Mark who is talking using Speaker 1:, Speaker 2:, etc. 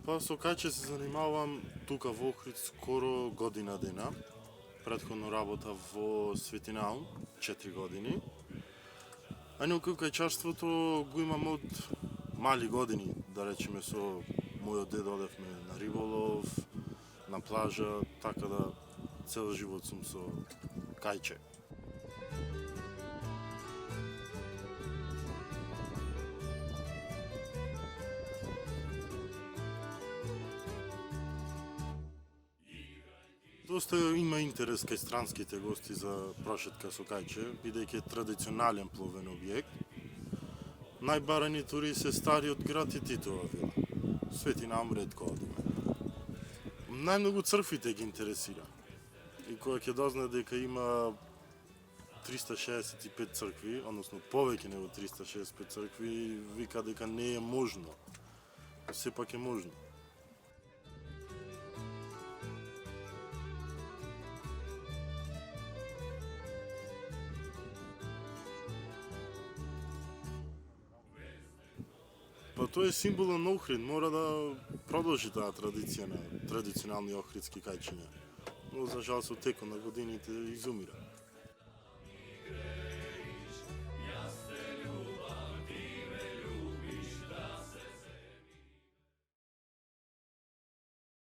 Speaker 1: Па со кајче се занимавам тука во Охрид скоро година дена. Претходно работав во Светинаун 4 години. А инаку кајчарството го имам од мали години, да речеме со мојот дед одевме на риболов, на плажа, така да цел живот сум со кајче. Доста има интерес кај странските гости за прошетка со кајче, бидејќи е традиционален пловен објект. Најбарани тури се стариот град и Титова вила. Светинаун ретко одиме. Најмногу црквите ги интересира. И кога ќе дознае дека има 365 цркви, односно повеќе него 365 цркви, вика дека не е можно. Сепак е можно. Па тоа е символот на Охрид, мора да продолжи таа традиција на традиционални охридски кајчиња. Но за жал со текот на годините изумира.